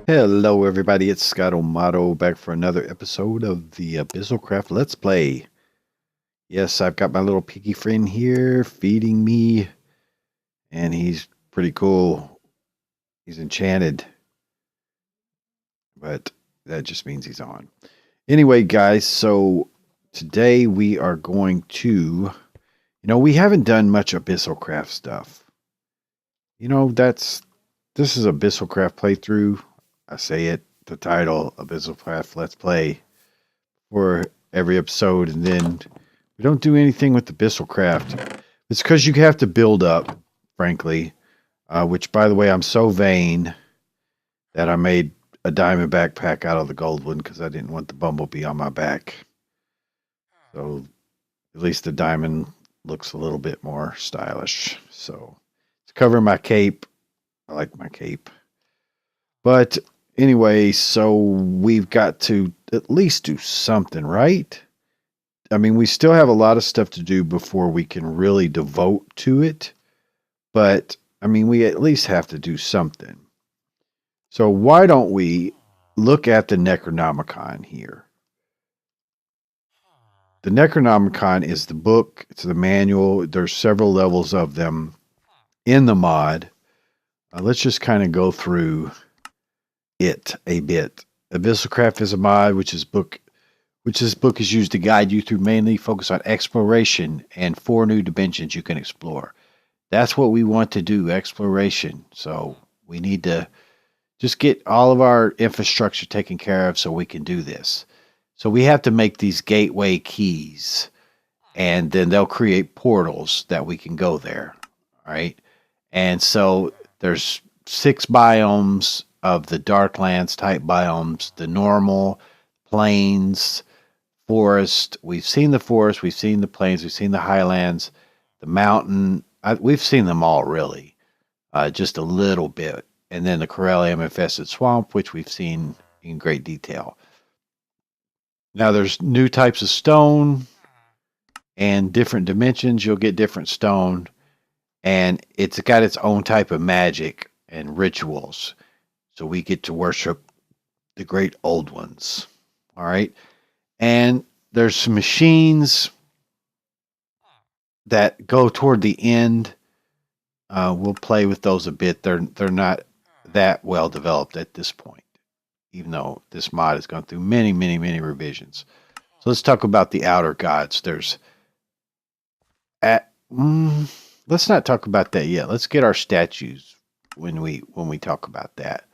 Hello, everybody. It's Scott O'Mato back for another episode of the AbyssalCraft Let's Play. Yes, I've got my little piggy friend here feeding me, and he's pretty cool. He's enchanted, but that just means he's on. Anyway, guys, so today we are going to, we haven't done much AbyssalCraft stuff. This is AbyssalCraft playthrough. I say it, the title, AbyssalCraft Let's Play, for every episode, and then we don't do anything with the AbyssalCraft. It's because you have to build up, frankly, which, by the way, I'm so vain that I made a diamond backpack out of the gold one because I didn't want the bumblebee on my back. So at least the diamond looks a little bit more stylish. So it's covering my cape. I like my cape. But anyway, so we've got to at least do something, right? I mean, we still have a lot of stuff to do before we can really devote to it. But, I mean, we at least have to do something. So why don't we look at the Necronomicon here? The Necronomicon is the book. It's the manual. There's several levels of them in the mod. Let's just kind of go through it a bit. AbyssalCraft is a mod, which this book is used to guide you through, mainly focus on exploration and 4 new dimensions you can explore. That's what we want to do, exploration. So we need to just get all of our infrastructure taken care of so we can do this. So we have to make these gateway keys, and then they'll create portals that we can go there. All right. And so there's 6 biomes of the Darklands type biomes, the normal, plains, forest. We've seen the forest, we've seen the plains, we've seen the highlands, the mountain. We've seen them all, really, just a little bit. And then the Corellium infested swamp, which we've seen in great detail. Now there's new types of stone and different dimensions. You'll get different stone, and it's got its own type of magic and rituals. So we get to worship the great old ones. All right. And there's some machines that go toward the end. We'll play with those a bit. They're not that well developed at this point, even though this mod has gone through many, many, many revisions. So let's talk about the outer gods. Let's not talk about that yet. Let's get our statues when we talk about that.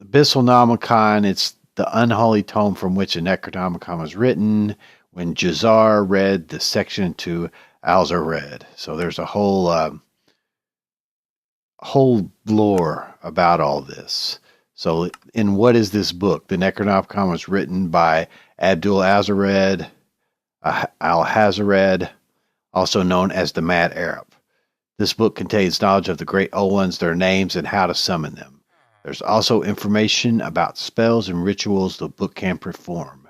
AbyssalNomicon, it's the unholy tome from which a Necronomicon was written when Jazar read the section to Alza read. So there's a whole lore about all this. So in what is this book? The Necronomicon was written by Abdul Azared Al-Hazared, also known as the Mad Arab. This book contains knowledge of the great old ones, their names, and how to summon them. There's also information about spells and rituals the book can perform.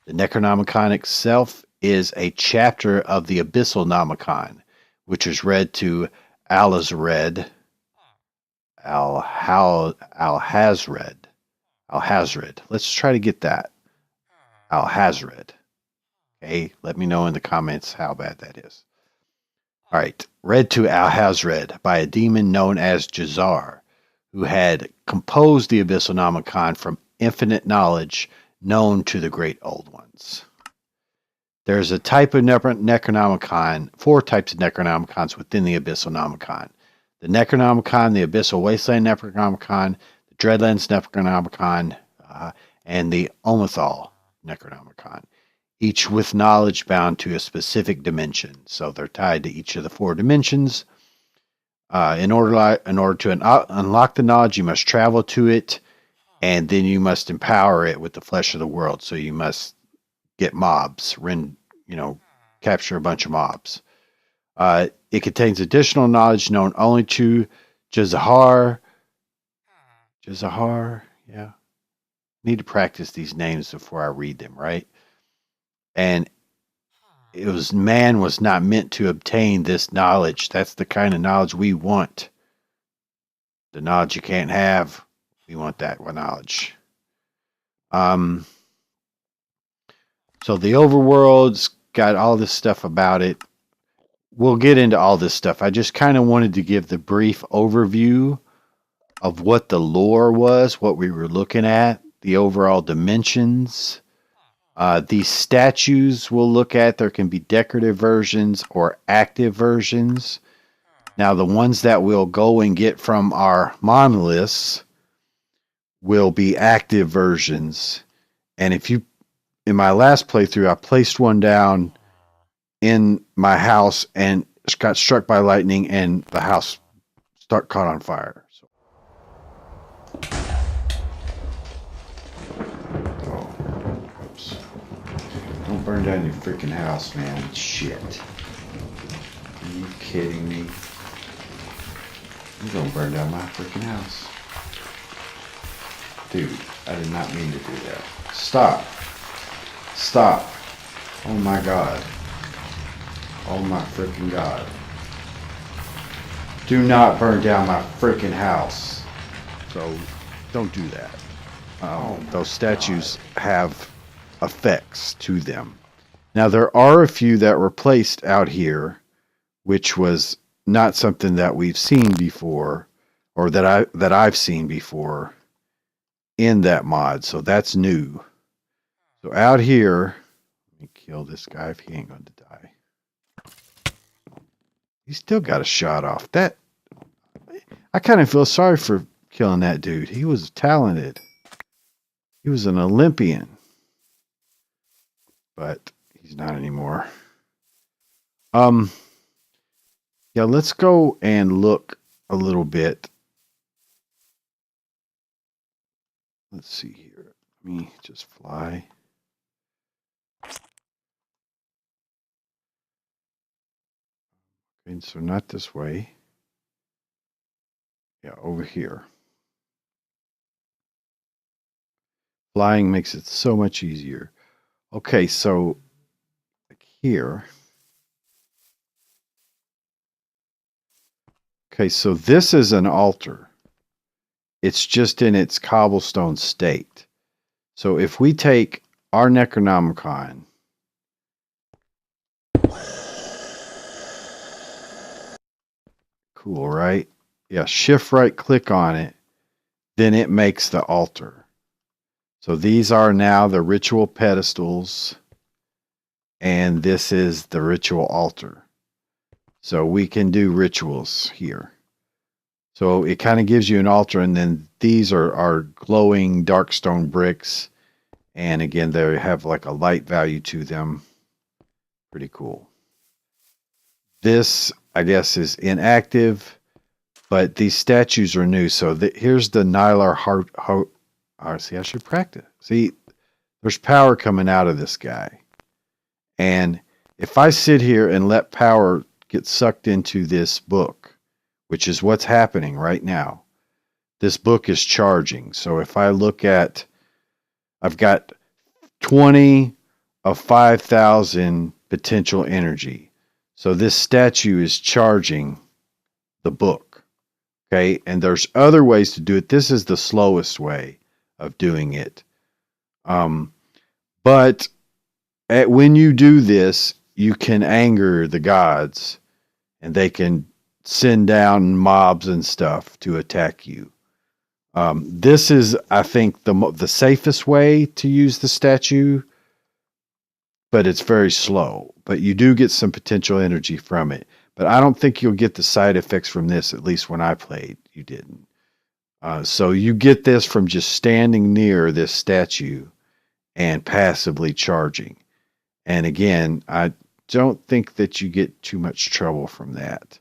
The Necronomicon itself is a chapter of the AbyssalNomicon, which is read to Al-Hazred. Let's try to get that. Al-Hazred. Okay, let me know in the comments how bad that is. All right, read to Al-Hazred by a demon known as Jazar, who had composed the AbyssalNomicon from infinite knowledge known to the great old ones. There's a type of Necronomicon, 4 types of Necronomicons within the AbyssalNomicon. The Necronomicon, the Abyssal Wasteland Necronomicon, the Dreadlands Necronomicon, and the Omethal Necronomicon, each with knowledge bound to a specific dimension. So they're tied to each of the 4 dimensions. In order to unlock the knowledge, you must travel to it, and then you must empower it with the flesh of the world. So you must get mobs, capture a bunch of mobs. It contains additional knowledge known only to Jazahar. Yeah. Need to practice these names before I read them, right? And man was not meant to obtain this knowledge. That's the kind of knowledge we want. The knowledge you can't have. We want that knowledge. So the overworld's got all this stuff about it. We'll get into all this stuff. I just kind of wanted to give the brief overview of what the lore was, what we were looking at, the overall dimensions. These statues we'll look at, there can be decorative versions or active versions. Now, the ones that we'll go and get from our monoliths will be active versions. And if you, in my last playthrough, I placed one down in my house and got struck by lightning and the house caught on fire. So. Oh, oops. Don't burn down your freaking house, man. Shit. Are you kidding me? You're gonna burn down my freaking house. Dude, I did not mean to do that. Stop. Stop. Oh my God. Oh my freaking God. Do not burn down my freaking house. So, don't do that. Those statues have effects to them. Now, there are a few that were placed out here, which was not something that we've seen before, or that I've seen before in that mod. So that's new. So out here, let me kill this guy if he ain't going to die. He still got a shot off. That I kind of feel sorry for killing that dude. He was talented. He was an Olympian. But he's not anymore. Yeah, let's go and look a little bit. Let's see here. Let me just fly. Okay, so not this way. Yeah, over here. Flying makes it so much easier. Okay, so here. Okay, so this is an altar. It's just in its cobblestone state. So if we take our Necronomicon, cool, right? Yeah, shift right click on it, then it makes the altar. So these are now the ritual pedestals, and this is the ritual altar. So we can do rituals here. So it kind of gives you an altar, and then these are glowing dark stone bricks. And again, they have like a light value to them. Pretty cool. This, I guess, is inactive, but these statues are new. So here's the Nylar heart. See, I should practice. See, there's power coming out of this guy. And if I sit here and let power get sucked into this book, which is what's happening right now, this book is charging. So if I look at, I've got 20 of 5,000 potential energy. So this statue is charging the book. Okay. And there's other ways to do it. This is the slowest way of doing it. But when you do this, you can anger the gods and they can send down mobs and stuff to attack you. This is, I think, the safest way to use the statue, but it's very slow. But you do get some potential energy from it. But I don't think you'll get the side effects from this, at least when I played, you didn't. So you get this from just standing near this statue and passively charging. And again, I don't think that you get too much trouble from that.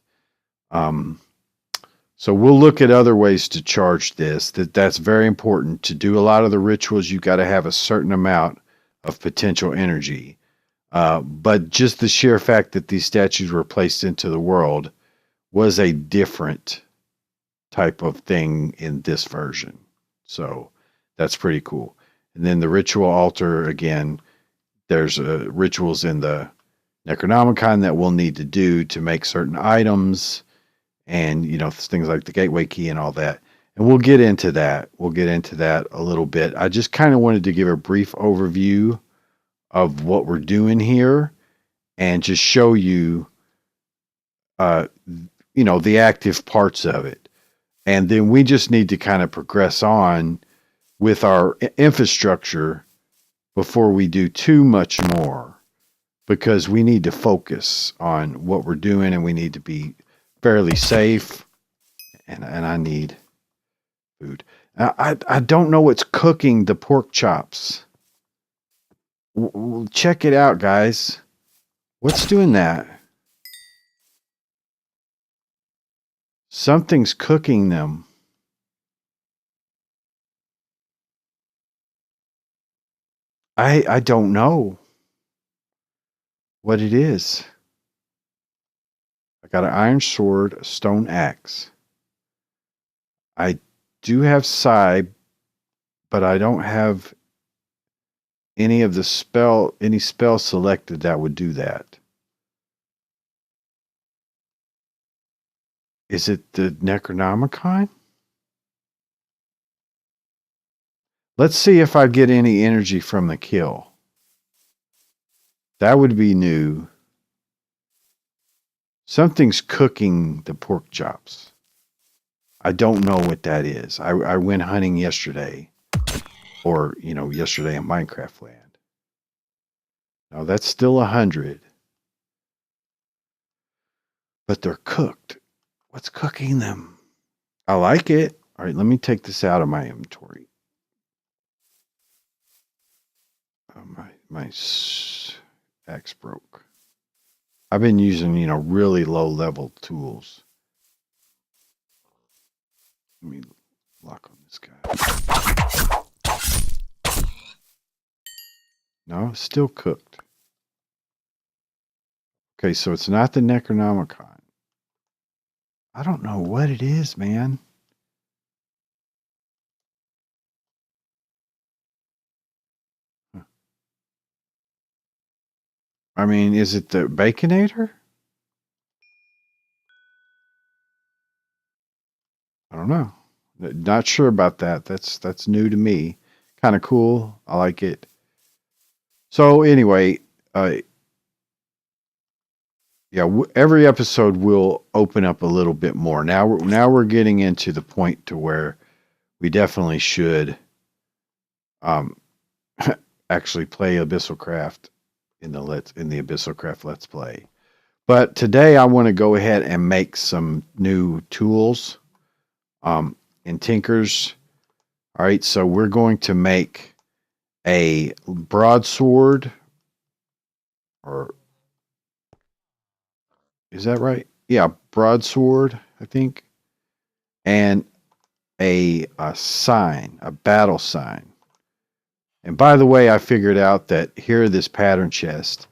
So we'll look at other ways to charge this. That's very important. To do a lot of the rituals, you've got to have a certain amount of potential energy. But just the sheer fact that these statues were placed into the world was a different type of thing in this version. So that's pretty cool. And then the ritual altar, again, there's rituals in the Necronomicon that we'll need to do to make certain items. and things like the gateway key and all that. And we'll get into that. We'll get into that a little bit. I just kind of wanted to give a brief overview of what we're doing here and just show you, the active parts of it. And then we just need to kind of progress on with our infrastructure before we do too much more, because we need to focus on what we're doing and we need to be fairly safe. And I need food. I don't know what's cooking the pork chops. Check it out, guys. What's doing that? Something's cooking them. I don't know what it is. I got an iron sword, a stone axe. I do have Sai, but I don't have any spell selected that would do that. Is it the Necronomicon? Let's see if I get any energy from the kill. That would be new. Something's cooking the pork chops. I don't know what that is. I went hunting yesterday, or yesterday in Minecraft land. Now that's still 100, but they're cooked. What's cooking them? I like it. All right, let me take this out of my inventory. My axe broke. I've been using really low level tools. Let me lock on this guy. No, it's still cooked. Okay, so it's not the Necronomicon. I don't know what it is, man. I mean, is it the Baconator? I don't know. Not sure about that. That's new to me. Kind of cool. I like it. So anyway, every episode will open up a little bit more. Now we're getting into the point to where we definitely should actually play AbyssalCraft in the AbyssalCraft Let's Play. But today I want to go ahead and make some new tools in Tinkers. All right, so we're going to make a broadsword, or is that right? Yeah, broadsword, I think, and a sign, a battle sign. And by the way, I figured out that here, this pattern chest,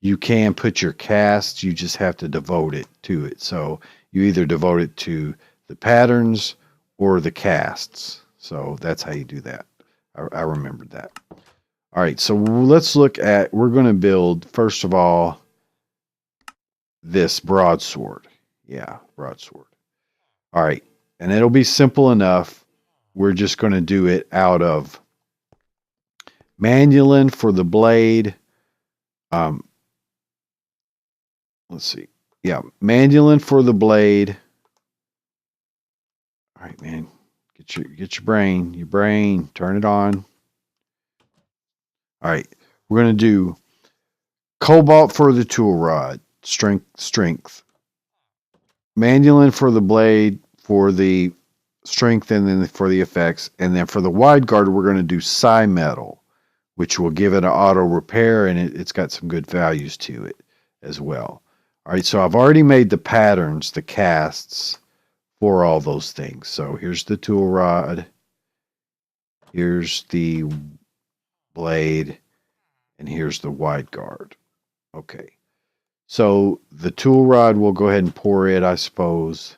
you can put your casts, you just have to devote it to it. So you either devote it to the patterns or the casts. So that's how you do that. I remembered that. All right, so let's look at, we're going to build, first of all, this broadsword. Yeah, broadsword. All right, and it'll be simple enough. We're just going to do it out of Manulin for the blade. Let's see. Yeah, Manulin for the blade. All right, man. Get your brain, turn it on. All right. We're going to do Cobalt for the tool rod, strength. Manulin for the blade, for the strength, and then for the effects. And then for the wide guard, we're going to do Psi Metal, which will give it an auto repair, and it's got some good values to it as well. All right, so I've already made the patterns, the casts for all those things. So here's the tool rod, here's the blade, and here's the wide guard. Okay, so the tool rod, we'll go ahead and pour it, I suppose.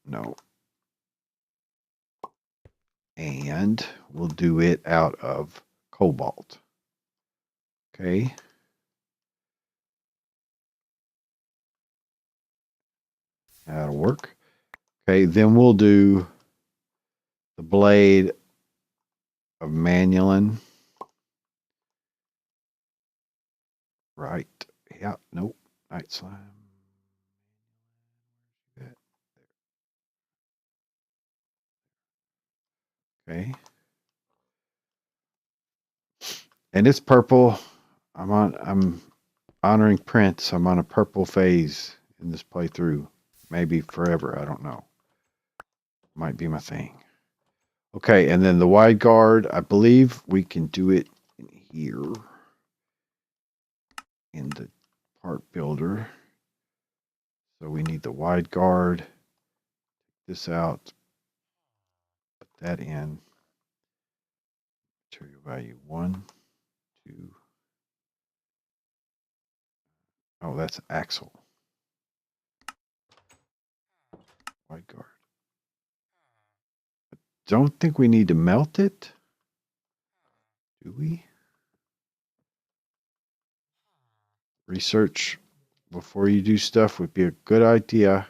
No. And we'll do it out of Cobalt. Okay. That'll work. Okay, then we'll do the blade of Manulin. Right. Yeah, nope. Night slime. Okay. And it's purple. I'm honoring Prince. I'm on a purple phase in this playthrough. Maybe forever, I don't know. Might be my thing. Okay, and then the wide guard, I believe we can do it in here in the part builder. So we need the wide guard. This out. Put that in. Material value 1, 2. Oh, that's axle. Wide guard. Don't think we need to melt it. Do we? Research before you do stuff would be a good idea.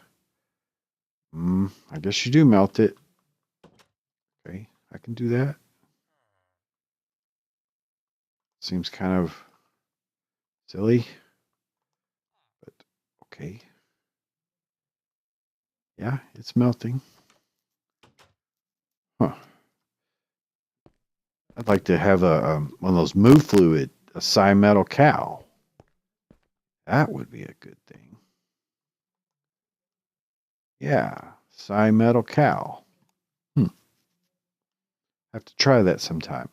I guess you do melt it. Okay, I can do that. Seems kind of silly, but okay. Yeah, it's melting. Huh. I'd like to have one of those move fluid, a Metal cow. That would be a good thing. Yeah, Metal cow. Have to try that sometime.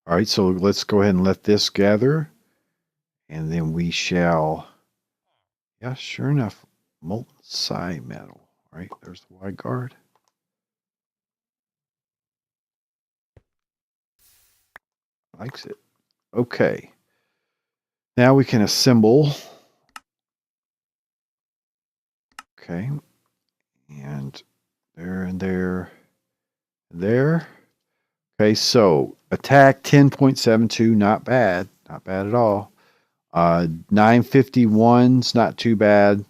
All right, so let's go ahead and let this gather. And then we shall, yeah, sure enough, molten metal. All right, there's the wide guard. Likes it. Okay. Now we can assemble. Okay. And there and there. And there. Okay, so attack 10.72, not bad. Not bad at all. 951's not too bad.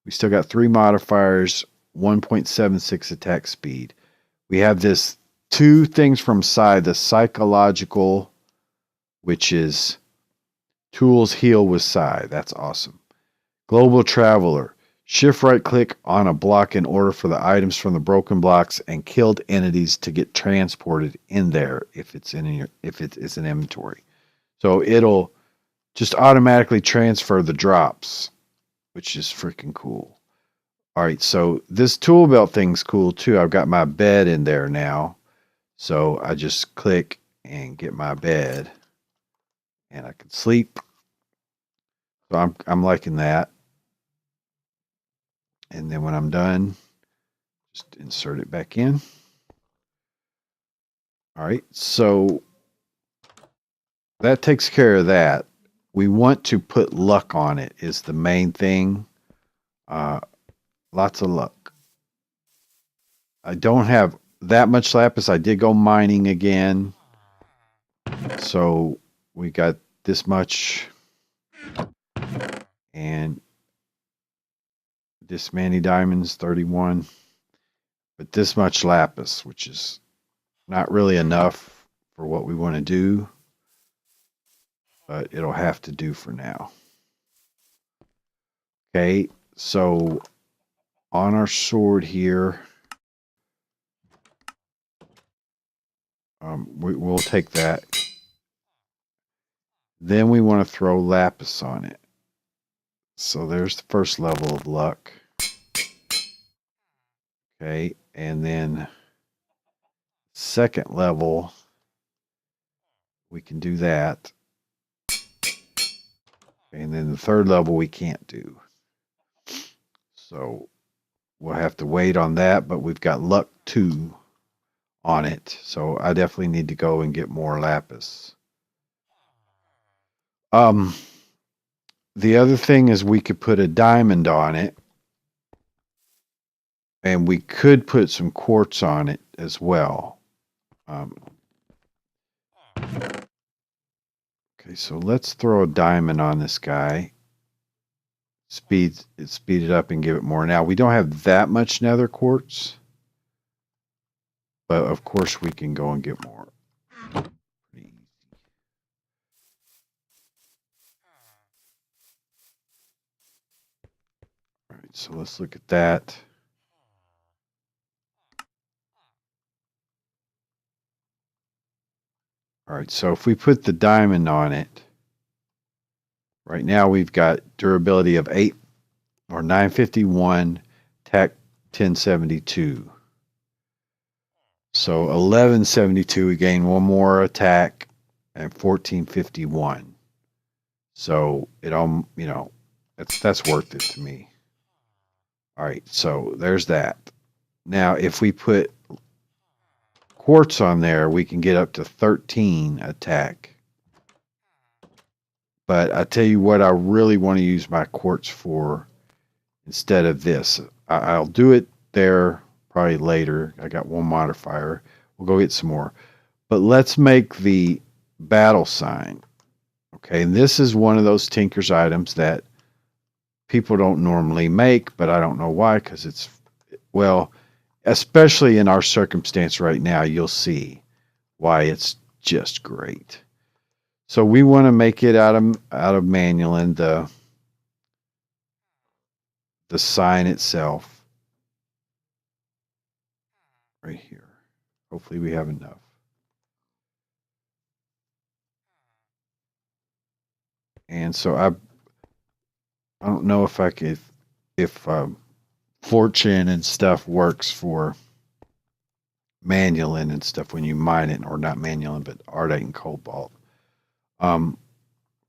We still got 3 modifiers, 1.76 attack speed. We have this 2 things from side, the psychological, which is tools heal with psi. That's awesome. Global traveler. Shift right click on a block in order for the items from the broken blocks and killed entities to get transported in there if it's an inventory. So it'll just automatically transfer the drops, which is freaking cool. All right, so this tool belt thing's cool too. I've got my bed in there now. So I just click and get my bed and I can sleep. So I'm liking that. And then when I'm done, just insert it back in. All right, so that takes care of that. We want to put luck on it is the main thing. Lots of luck. I don't have that much lapis. I did go mining again. So we got this much. And this many diamonds, 31. But this much lapis, which is not really enough for what we want to do. But it'll have to do for now. Okay, so on our sword here, we'll take that. Then we want to throw lapis on it. So there's the first level of luck. Okay, and then second level, we can do that. And then the third level we can't do. So we'll have to wait on that, but we've got luck 2 on it. So I definitely need to go and get more lapis. The other thing is we could put a diamond on it. And we could put some quartz on it as well. Okay, Okay, so let's throw a diamond on this guy. Speed it up and give it more. Now, we don't have that much nether quartz, but of course we can go and get more. Pretty easy. All right, so let's look at that. All right, so if we put the diamond on it, right now we've got durability of 8 or 951, attack 1072. So 1172, we gain one more attack and 1451. So it that's worth it to me. All right, so there's that. Now, if we put quartz on there, we can get up to 13 attack. But I tell you what, I really want to use my quartz for instead of this. I'll do it there probably later. I got one modifier. We'll go get some more. But let's make the battle sign. Okay, and this is one of those Tinker's items that people don't normally make, but I don't know why, because it's, well, especially in our circumstance right now, you'll see why it's just great. So we want to make it out of Manualin, the sign itself right here. Hopefully we have enough. And so I don't know if I could, if fortune and stuff works for Manualin and stuff when you mine it, or not Manualin, but Ardite and Cobalt.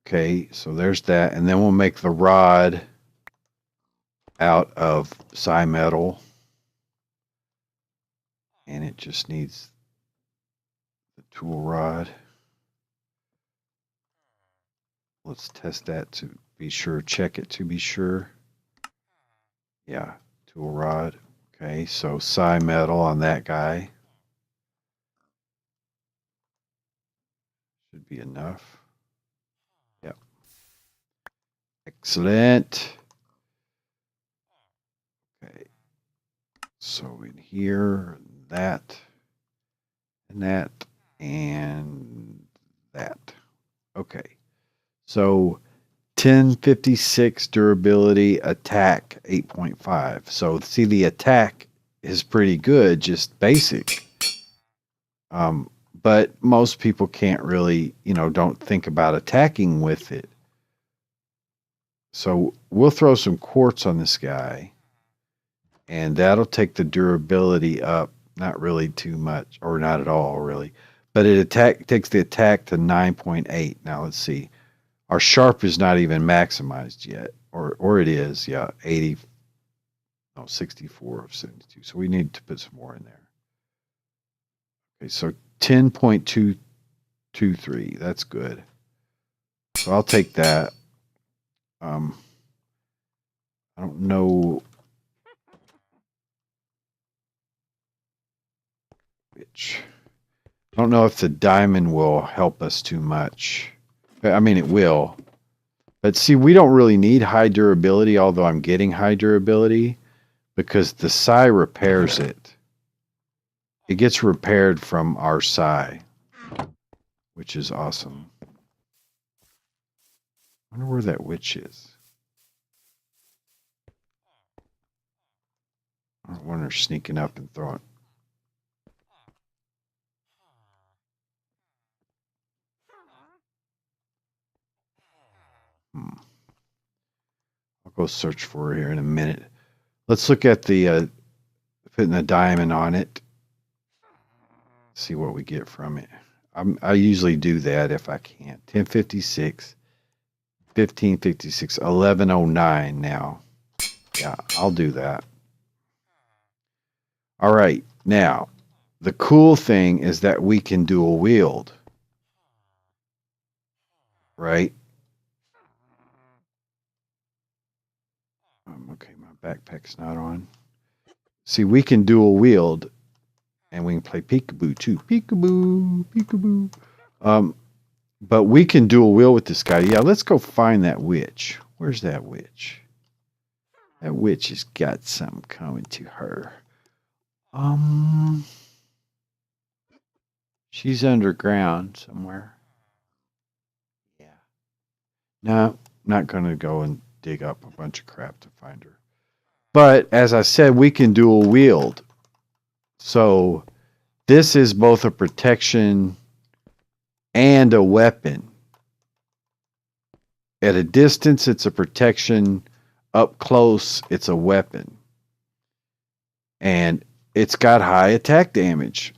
Okay, so there's that, and then we'll make the rod out of psi metal, and it just needs the tool rod. Let's test that to be sure, check it to be sure. Yeah, tool rod. Okay, so psi metal on that guy. Should be enough. Yep. Excellent. Okay. So in here, that, and that, and that. Okay. So 1056 durability, attack 8.5. So see, the attack is pretty good, just basic. But most people can't really, don't think about attacking with it. So we'll throw some quartz on this guy, and that'll take the durability up, not really too much, or not at all, really. But it takes the attack to 9.8. Now let's see. Our sharp is not even maximized yet, or it is, yeah, 64 of 72. So we need to put some more in there. Okay, so 10.223. That's good. So I'll take that. I don't know which. I don't know if the diamond will help us too much. I mean, it will. But see, we don't really need high durability, although I'm getting high durability, because the psi repairs it. It gets repaired from our psi, which is awesome. I wonder where that witch is. I don't want her sneaking up and throwing. I'll go search for her here in a minute. Let's look at the putting a diamond on it. See what we get from it. I usually do that if I can. 1056, 1556, 1109 now. Yeah, I'll do that. All right. Now, the cool thing is that we can dual wield. Right? Okay, my backpack's not on. See, we can dual wield, and we can play peekaboo too. Peekaboo, peekaboo. But we can dual wield with this guy. Yeah, let's go find that witch. Where's that witch? That witch has got something coming to her. She's underground somewhere. Yeah. No, not going to go and dig up a bunch of crap to find her. But as I said, we can dual wield. So this is both a protection and a weapon. At a distance, it's a protection. Up close, it's a weapon. And it's got high attack damage,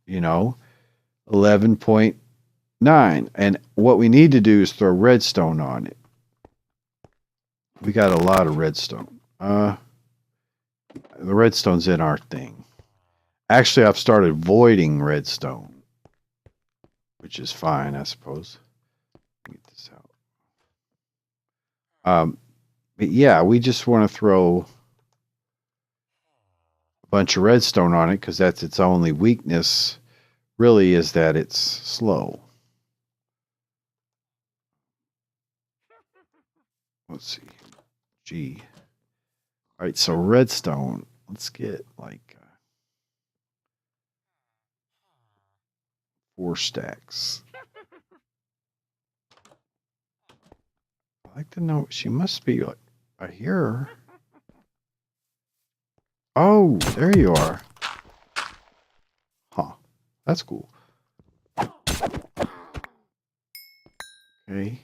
11.9. And what we need to do is throw redstone on it. We got a lot of redstone. The redstone's in our thing. Actually, I've started voiding redstone, which is fine, I suppose. Get this out. But yeah, we just want to throw a bunch of redstone on it because that's its only weakness, really, is that it's slow. Let's see. G. All right, so redstone. Let's get like 4 stacks. I'd like to know. She must be like. I hear her. Oh, there you are. Huh. That's cool. Okay.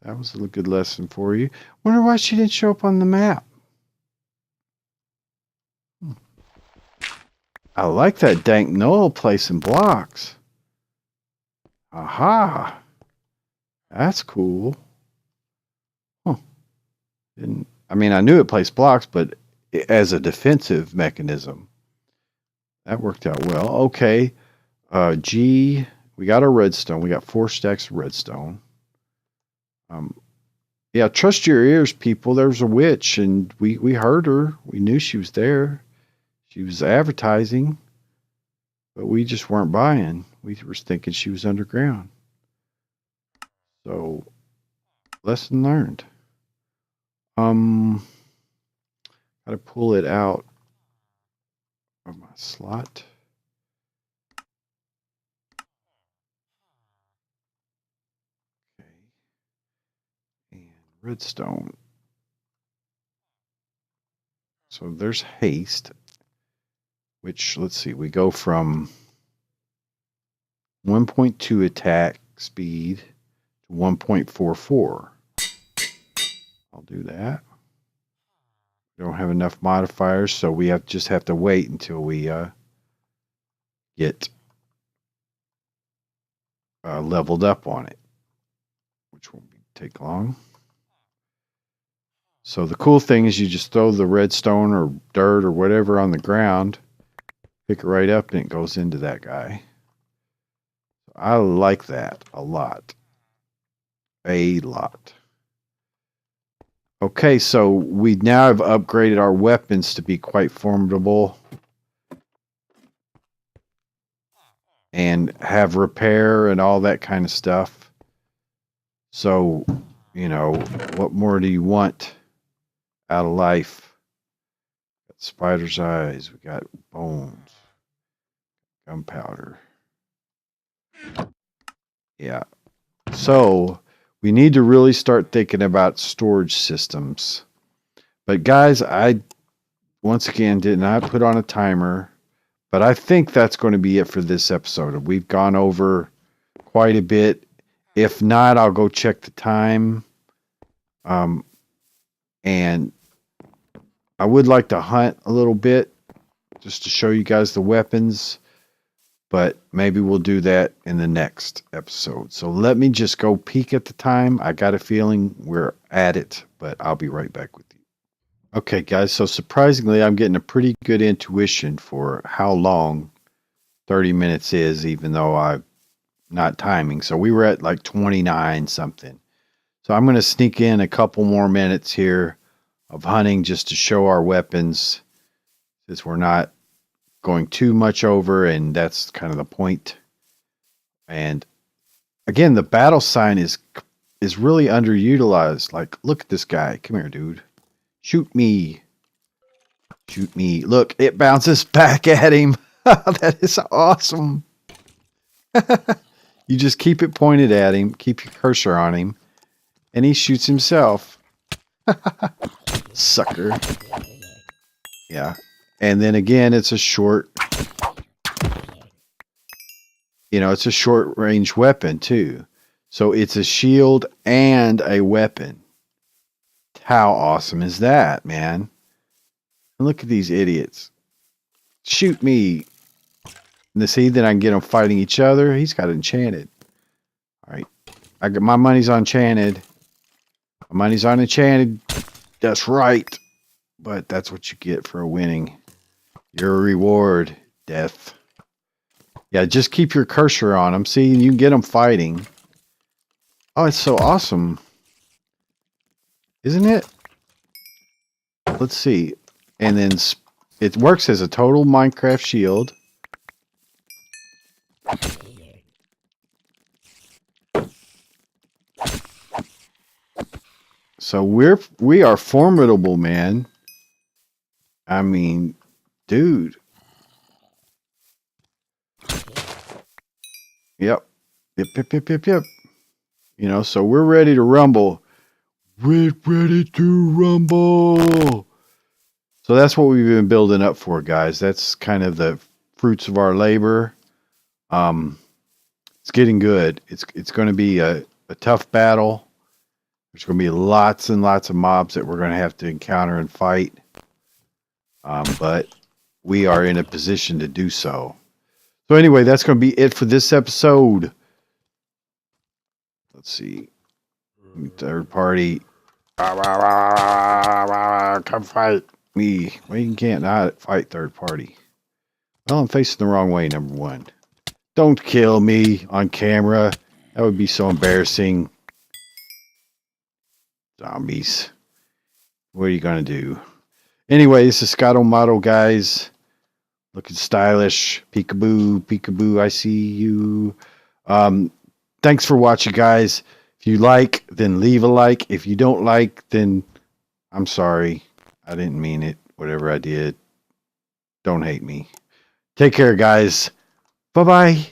That was a good lesson for you. Wonder why she didn't show up on the map. I like that dank Noel placing blocks. Aha. That's cool. Huh. I knew it placed blocks, but as a defensive mechanism. That worked out well. Okay. G, we got our redstone. We got 4 stacks of redstone. Yeah, trust your ears, people. There was a witch, and we heard her. We knew she was there. She was advertising, but we just weren't buying. We were thinking she was underground. So, lesson learned. Gotta pull it out of my slot. Okay. And redstone. So there's haste, which, let's see, we go from 1.2 attack speed to 1.44. I'll do that. We don't have enough modifiers, so we just have to wait until we get leveled up on it, which won't take long. So the cool thing is you just throw the redstone or dirt or whatever on the ground, pick it right up, and it goes into that guy. I like that a lot. A lot. Okay, so we now have upgraded our weapons to be quite formidable and have repair and all that kind of stuff. So, what more do you want out of life? Got spider's eyes, we got bones, gunpowder. Yeah. So we need to really start thinking about storage systems. But guys, I once again did not put on a timer, but I think that's going to be it for this episode. We've gone over quite a bit. If not, I'll go check the time. And I would like to hunt a little bit just to show you guys the weapons, but maybe we'll do that in the next episode. So let me just go peek at the time. I got a feeling we're at it, but I'll be right back with you. Okay, guys, so surprisingly, I'm getting a pretty good intuition for how long 30 minutes is, even though I'm not timing. So we were at like 29 something. So I'm going to sneak in a couple more minutes here of hunting just to show our weapons, since we're not going too much over, and that's kind of the point. And again, the battle sign is really underutilized. Like, look at this guy. Come here, dude. Shoot me. Shoot me. Look, it bounces back at him. That is awesome. You just keep it pointed at him, keep your cursor on him, and he shoots himself. Sucker. Yeah. And then again, it's a short, it's a short range weapon too. So it's a shield and a weapon. How awesome is that, man? And look at these idiots. Shoot me. And see, then I can get them fighting each other. He's got enchanted. All right. I got my money's on enchanted. My money's on enchanted. That's right. But that's what you get for winning. Your reward, death. Yeah, just keep your cursor on them. See, you can get them fighting. Oh, it's so awesome. Isn't it? Let's see. And then it works as a total Minecraft shield. So we are formidable, man. I mean, dude. Yep. Yep. So we're ready to rumble. We're ready to rumble. So that's what we've been building up for, guys. That's kind of the fruits of our labor. It's getting good. It's going to be a tough battle. There's going to be lots and lots of mobs that we're going to have to encounter and fight. But we are in a position to do so. So anyway, that's going to be it for this episode. Let's see. Third party. Come fight me. Well, you can't not fight third party. Well, I'm facing the wrong way, number one. Don't kill me on camera. That would be so embarrassing. Zombies. What are you going to do? Anyway, this is Scotto Motto, guys. Looking stylish. Peekaboo, peekaboo, I see you. Thanks for watching, guys. If you like, then leave a like. If you don't like, then I'm sorry. I didn't mean it. Whatever I did. Don't hate me. Take care, guys. Bye-bye.